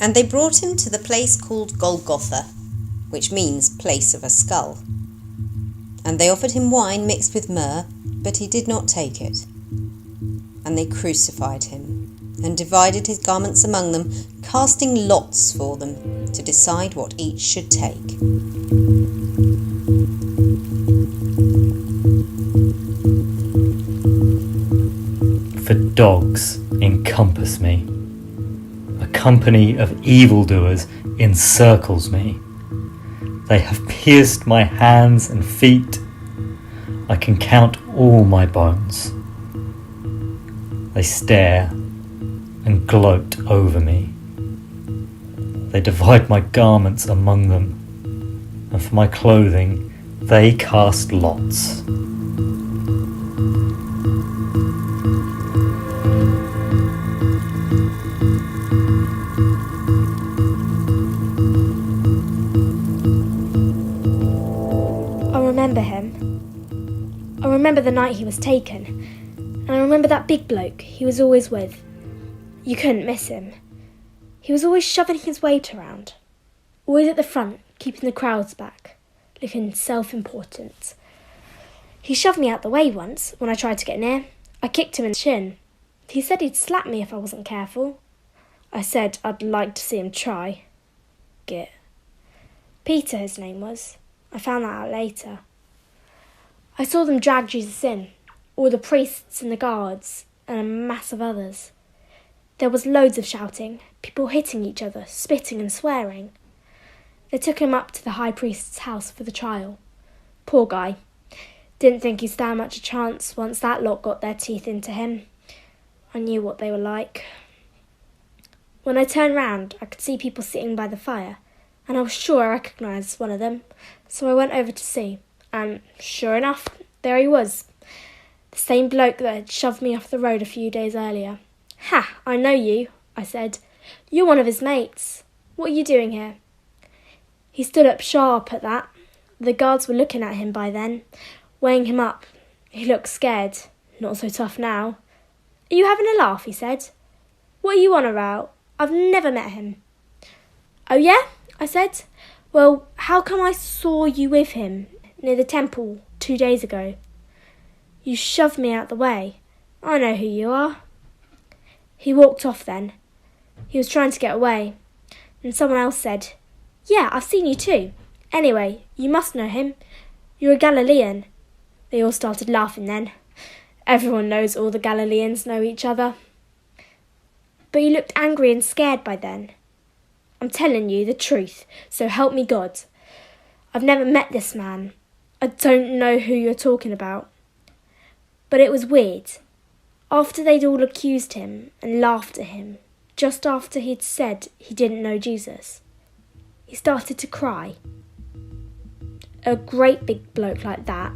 And they brought him to the place called Golgotha, which means place of a skull. And they offered him wine mixed with myrrh, but he did not take it. And they crucified him, and divided his garments among them, casting lots for them, to decide what each should take. For dogs encompass me. A company of evildoers encircles me. They have pierced my hands and feet. I can count all my bones. They stare and gloat over me. They divide my garments among them, and for my clothing they cast lots. I remember him. I remember the night he was taken, and I remember that big bloke he was always with. You couldn't miss him. He was always shoving his weight around, always at the front, keeping the crowds back, looking self-important. He shoved me out the way once when I tried to get near. I kicked him in the shin. He said he'd slap me if I wasn't careful. I said I'd like to see him try. Git. Peter, his name was. I found that out later. I saw them drag Jesus in, all the priests and the guards, and a mass of others. There was loads of shouting, people hitting each other, spitting and swearing. They took him up to the high priest's house for the trial. Poor guy. Didn't think he'd stand much a chance once that lot got their teeth into him. I knew what they were like. When I turned round, I could see people sitting by the fire, and I was sure I recognised one of them, so I went over to see, and sure enough, there he was. The same bloke that had shoved me off the road a few days earlier. "Ha, I know you," I said. "You're one of his mates. What are you doing here?" He stood up sharp at that. The guards were looking at him by then, weighing him up. He looked scared, not so tough now. "Are you having a laugh?" he said. "What are you on about? I've never met him." "Oh yeah?" I said. "Well, how come I saw you with him near the temple 2 days ago? You shoved me out the way. I know who you are." He walked off then. He was trying to get away. And someone else said, "Yeah, I've seen you too. Anyway, you must know him. You're a Galilean." They all started laughing then. Everyone knows all the Galileans know each other. But he looked angry and scared by then. I'm telling you the truth, so help me God. I've never met this man. I don't know who you're talking about. But it was weird. After they'd all accused him and laughed at him, just after he'd said he didn't know Jesus, he started to cry. A great big bloke like that,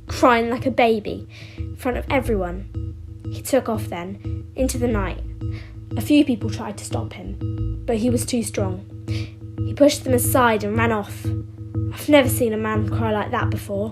crying like a baby in front of everyone. He took off then, into the night. A few people tried to stop him, but he was too strong. He pushed them aside and ran off. I've never seen a man cry like that before.